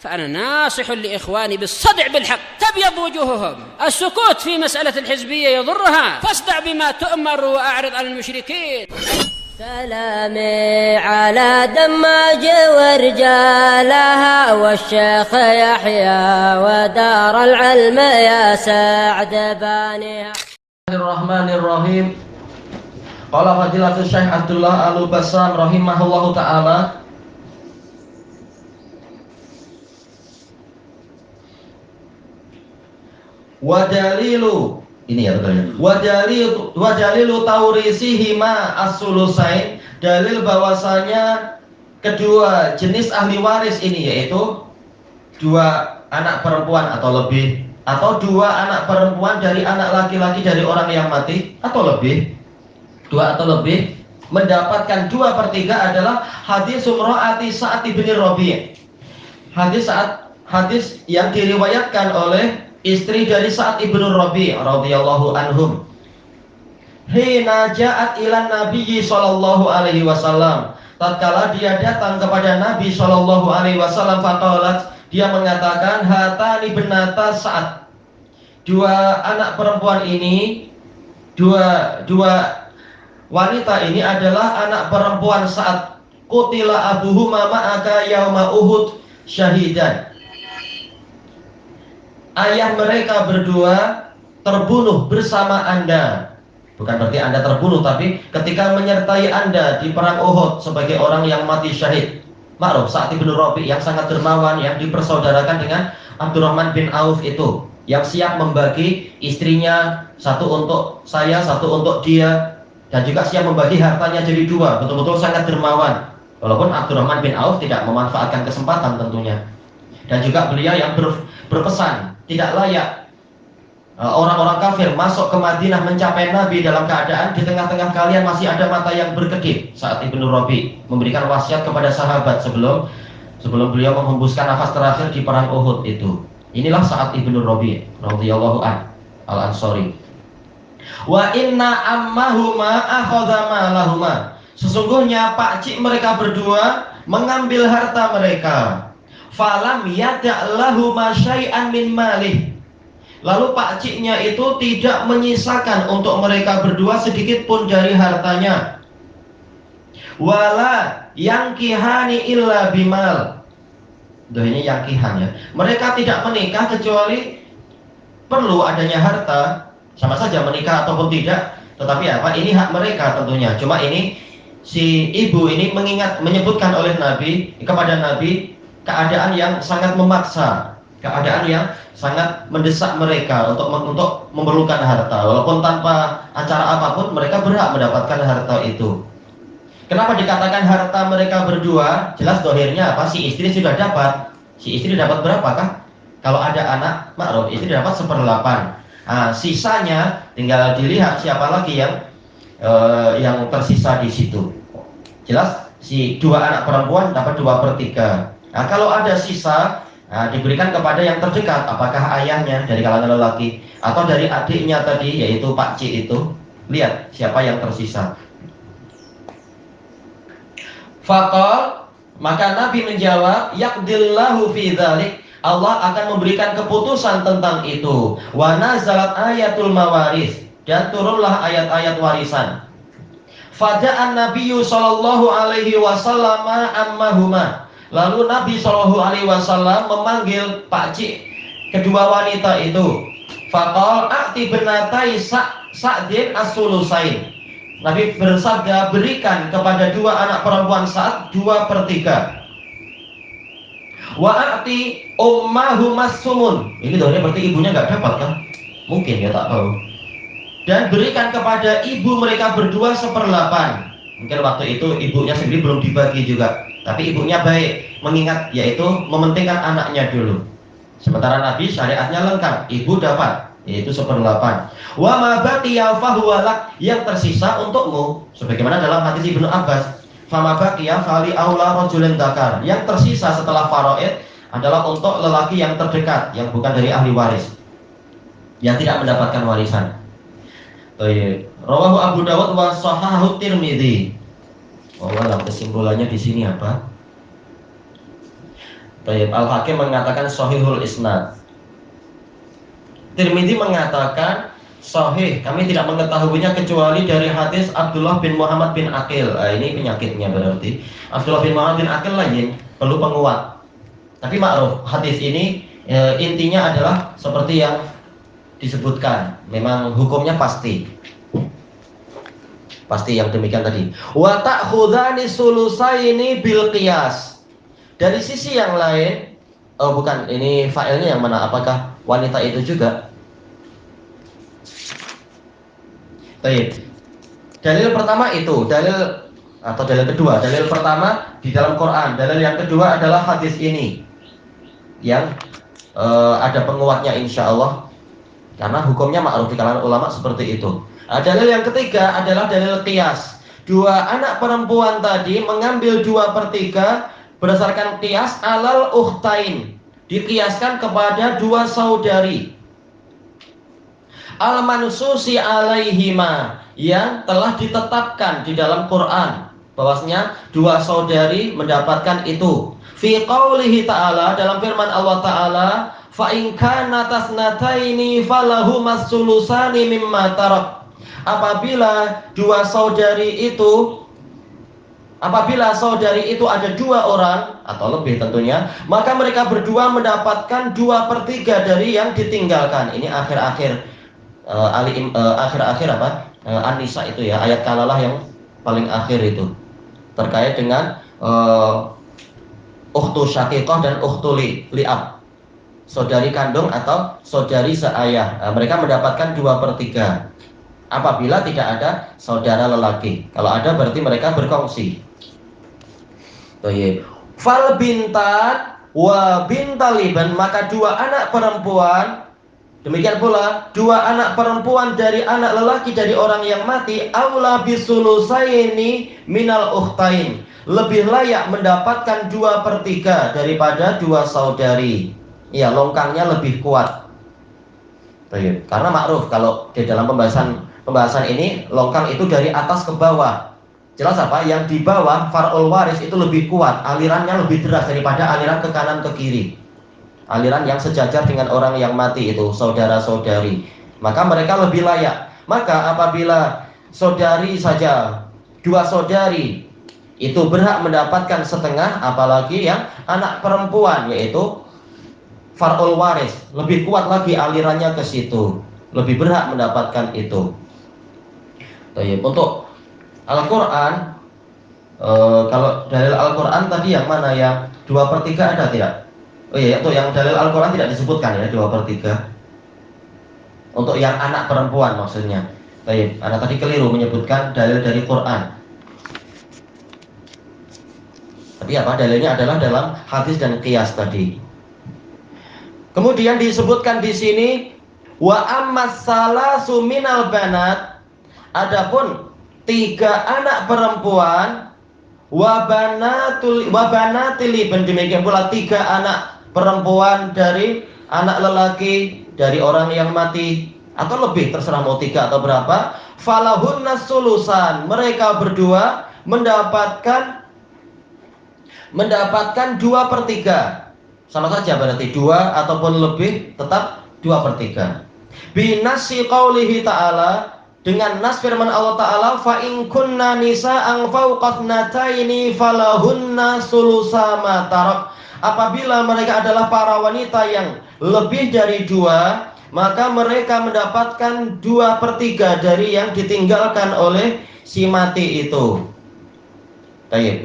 فأنا ناصح لإخواني بالصدع بالحق تبيض وجوههم. السكوت في مسألة الحزبية يضرها، فاصدع بما تؤمر وأعرض عن المشركين. سلامي على دماج ورجالها والشيخ يحيى ودار العلم يا سعد بانيها. Bismillahirrahmanirrahim. Qala Fadilatul Syekh Abdullah Al-Bassam rahimahullahu taala. Wadalilu ini ya betul ya. Wadalilu taurisihi ma as-sulusain, dalil bahwasanya kedua jenis ahli waris ini yaitu dua anak perempuan atau lebih, atau dua anak perempuan dari anak laki-laki dari orang yang mati atau lebih, dua atau lebih, mendapatkan 2/3 adalah hadis Sumro'ati Sa'ad bin Rabi'. Hadis yang diriwayatkan oleh istri dari Sa'ad ibn Rabi' radhiyallahu anhum. Hina ja'at ilan Nabi sallallahu alaihi wasallam, tatkala dia datang kepada Nabi sallallahu alaihi wasallam, faqalat, dia mengatakan, hatani benata Sa'ad, dua anak perempuan ini, dua wanita ini adalah anak perempuan Sa'ad. Qutila abuhuma ma'aka yauma Uhud syahidan. Ayah mereka berdua terbunuh bersama Anda. Bukan berarti Anda terbunuh, tapi ketika menyertai Anda di perang Uhud sebagai orang yang mati syahid. Ma'ruf, Sa'ad bin Rabi' yang sangat dermawan, yang dipersaudarakan dengan Abdurrahman bin Auf itu, yang siap membagi istrinya, satu untuk saya, satu untuk dia, dan juga siap membagi hartanya jadi dua. Betul-betul sangat dermawan. Walaupun Abdurrahman bin Auf tidak memanfaatkan kesempatan tentunya. Dan juga beliau yang berpesan, tidak layak orang-orang kafir masuk ke Madinah mencapai Nabi dalam keadaan di tengah-tengah kalian masih ada mata yang berkedip. Sa'ad bin Rabi' memberikan wasiat kepada sahabat sebelum beliau menghembuskan nafas terakhir di perang Uhud itu. Inilah Sa'ad bin Rabi' radhiyallahu an al-Ansari. Wa inna ammahuma akhadha malahuma, sesungguhnya pakcik mereka berdua mengambil harta mereka. Falam yada'lahuma syai'an min malih, lalu pakciknya itu tidak menyisakan untuk mereka berdua sedikit pun dari hartanya. Wala yankihani illa bimal, ini yangkihan ya, mereka tidak menikah kecuali perlu adanya harta. Sama saja menikah ataupun tidak, tetapi apa, ini hak mereka tentunya. Cuma ini si ibu ini menyebutkan oleh Nabi, kepada Nabi, keadaan yang sangat memaksa, keadaan yang sangat mendesak mereka untuk memerlukan harta. Walaupun tanpa acara apapun, mereka berhak mendapatkan harta itu. Kenapa dikatakan harta mereka berdua? Jelas dohirnya apa? Si istri sudah dapat. Si istri dapat berapakah? Kalau ada anak, makruf, istri dapat 1/8. Nah, sisanya tinggal dilihat siapa lagi yang tersisa di situ. Jelas si dua anak perempuan dapat 2/3. Nah, kalau ada sisa, diberikan kepada yang terdekat, apakah ayahnya dari kalangan lelaki atau dari adiknya tadi, yaitu pakcik itu. Lihat siapa yang tersisa. Faqal, maka Nabi menjawab, yaqdillahu fi dzalik, Allah akan memberikan keputusan tentang itu. Wa nazalat ayatul mawaris, dan turunlah ayat-ayat warisan. Faja'an Nabiyyu sallallahu alaihi wasallam ammahuma, lalu Nabi Shallallahu Alaihi Wasallam memanggil pakcik kedua wanita itu. Faqal a'ti benatai Sa'din as-sulusain. Nabi bersabda, berikan kepada dua anak perempuan Sa'ad 2/3. Wa a'ti ummahumas sumun. Ini doanya berarti ibunya nggak dapat kan? Mungkin ya, tak tahu. Dan berikan kepada ibu mereka berdua 1/8. Mungkin waktu itu ibunya sendiri belum dibagi juga. Tapi ibunya baik, mengingat yaitu mementingkan anaknya dulu. Sementara Nabi syariatnya lengkap, ibu dapat, yaitu 1/8. Wa ma baqiya fahuwa lak, yang tersisa untukmu. Sebagaimana dalam hadis Ibnu Abbas, fa ma baqiya fali aula rajulin dzakar, yang tersisa setelah faraid adalah untuk lelaki yang terdekat, yang bukan dari ahli waris, yang tidak mendapatkan warisan. Rawahu Abu Dawud wa shahahu Tirmidzi. Wallahualam, kesimpulannya di sini apa? Baik, Al-Hakim mengatakan sahihul isnad. Tirmidzi mengatakan sahih, kami tidak mengetahuinya kecuali dari hadis Abdullah bin Muhammad bin Aqil. Ini penyakitnya berarti. Abdullah bin Muhammad bin Aqil lain, perlu penguat. Tapi ma'ruf, hadis ini intinya adalah seperti yang disebutkan. Memang hukumnya pasti. Pasti yang demikian tadi. Wa ta'khudhani sulusaini bil qiyas. Dari sisi yang lain, oh bukan, ini fa'ilnya yang mana? Apakah wanita itu juga? Baik. Dalil pertama itu, dalil kedua. Dalil pertama di dalam Quran. Dalil yang kedua adalah hadis ini yang ada penguatnya insya Allah. Karena hukumnya ma'ruf di kalangan ulama seperti itu. Dalil yang ketiga adalah dalil qiyas. Dua anak perempuan tadi mengambil 2/3 berdasarkan qiyas alal ukhtain. Diqiyaskan kepada 2 saudari. Al-mansusi alaihima, yang telah ditetapkan di dalam Quran bahwasanya 2 saudari mendapatkan itu. Fi qaulihi ta'ala, dalam firman Allah Ta'ala, fa in kana tasnataini falahumas sulusani mimma tarak. Apabila saudari itu ada 2 orang atau lebih tentunya, maka mereka berdua mendapatkan 2/3 dari yang ditinggalkan. Ini akhir-akhir An-Nisa itu ya, ayat kalalah yang paling akhir itu terkait dengan ukhtu syaqiqah dan ukhtu li'ab, saudari kandung atau saudari seayah. Mereka mendapatkan 2/3 apabila tidak ada saudara lelaki. Kalau ada berarti mereka berkongsi. Fal bintat wa bintaliban, maka 2 anak perempuan, demikian pula 2 anak perempuan dari anak lelaki dari orang yang mati, aula bisulusaini minal ukhtain, lebih layak mendapatkan 2/3 daripada 2 saudari. Ya, longkangnya lebih kuat. Karena ma'ruf kalau di dalam pembahasan ini longkang itu dari atas ke bawah. Jelas apa? Yang di bawah far'ul waris itu lebih kuat, alirannya lebih deras daripada aliran ke kanan ke kiri. Aliran yang sejajar dengan orang yang mati itu saudara-saudari. Maka mereka lebih layak. Maka apabila saudari saja, 2 saudari itu berhak mendapatkan setengah, apalagi yang anak perempuan, yaitu far'ul waris, lebih kuat lagi alirannya ke situ, lebih berhak mendapatkan itu. Untuk Al-Quran, kalau dalil Al-Quran tadi yang mana, yang 2/3 ada tidak? Oh iya, untuk yang dalil Al-Quran tidak disebutkan ya 2/3. Untuk yang anak perempuan maksudnya. Anak tadi keliru menyebutkan dalil dari Quran. Tapi apa? Dalilnya adalah dalam hadis dan qiyas tadi. Kemudian disebutkan di sini wa ammas salasu minal banat, adapun 3 anak perempuan, wa banatili, demikian pula 3 anak perempuan dari anak lelaki dari orang yang mati, atau lebih, terserah mau 3 atau berapa. Falahunna sulusan, mereka berdua mendapatkan 2/3. Sama saja berarti 2 ataupun lebih tetap 2/3. Binasi qaulihi ta'ala, dengan nas firman Allah Ta'ala, fa in kunna nisa'an fawqatnataini falahunna sulusa ma tarak. Apabila mereka adalah para wanita yang lebih dari 2, maka mereka mendapatkan 2/3 dari yang ditinggalkan oleh si mati itu.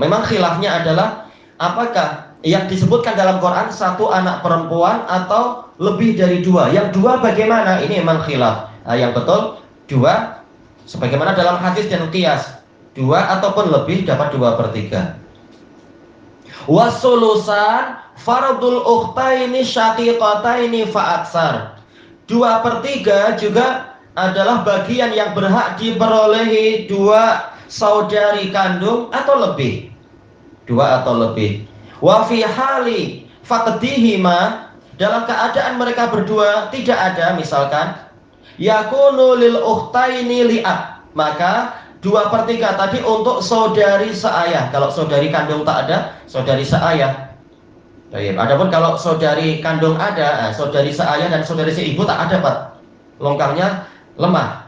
Memang khilafnya adalah apakah yang disebutkan dalam Quran 1 anak perempuan atau lebih dari 2. Yang 2 bagaimana? Ini memang khilaf. Yang betul 2, sebagaimana dalam hadis dan qiyas, 2 ataupun lebih dapat 2/3. Wasulusan fardul ukhtaini syaqiqataini fa'aksar. 2/3 juga adalah bagian yang berhak diperolehi 2 saudari kandung atau lebih. 2 atau lebih. Wa fi hali faqdihima, dalam keadaan mereka berdua tidak ada, misalkan yakunu lil ukhtaini li'ab, maka 2/3 tadi untuk saudari seayah. Kalau saudari kandung tak ada, saudari seayah. Baik. Adapun kalau saudari kandung ada, saudari seayah dan saudari seibu tak ada, Pak. Longgarnya lemah.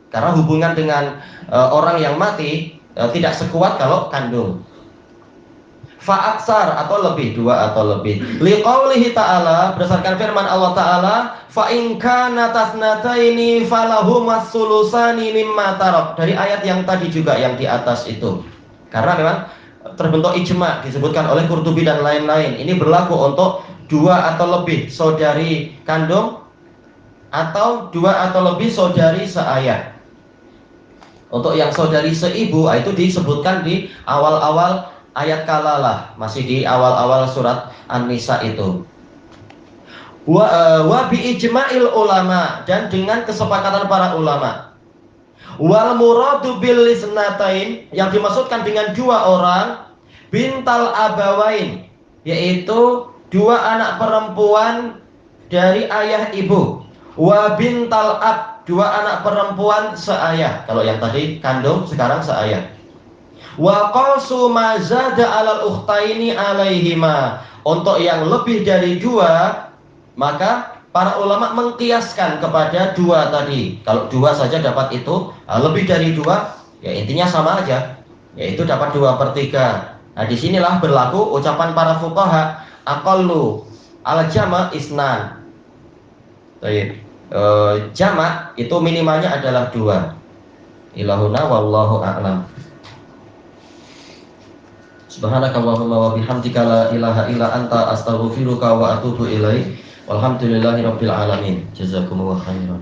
Karena hubungan dengan orang yang mati tidak sekuat kalau kandung. Fa'aksar atau lebih, 2 atau lebih. Liqaulihi ta'ala, berdasarkan firman Allah Ta'ala, fa in kana tasnataini falahumas sulusani mimma tarak. Dari ayat yang tadi juga yang di atas itu. Karena memang terbentuk ijma disebutkan oleh Qurtubi dan lain-lain. Ini berlaku untuk 2 atau lebih saudari kandung atau 2 atau lebih saudari seayah. Untuk yang saudari seibu itu disebutkan di awal-awal ayat kalalah, masih di awal-awal surat An-Nisa itu. Wa bi ijma'il ulama, dan dengan kesepakatan para ulama. Wal muradu bil lisnatain, yang dimaksudkan dengan 2 orang, bintal abawain, yaitu 2 anak perempuan dari ayah ibu. Wa bintal ab, 2 anak perempuan seayah. Kalau yang tadi kandung, sekarang seayah. Wa qasu ma zada 'alal ukhtaini 'alaihima. Untuk yang lebih dari 2, maka para ulama mengkiaskan kepada 2 tadi. Kalau 2 saja dapat itu, lebih dari 2 ya intinya sama aja, yaitu dapat 2/3. Nah, disinilah berlaku ucapan para fuqaha, aqallu al jama' isnan. Baik. Jamak itu minimalnya adalah 2. Ilahuna wallahu a'lam. Subhanakallahumma wa bihamdika la ilaha illa anta astaghfiruka wa atubu ilaik. Walhamdulillahirabbil alamin. Jazakumullahu khairan.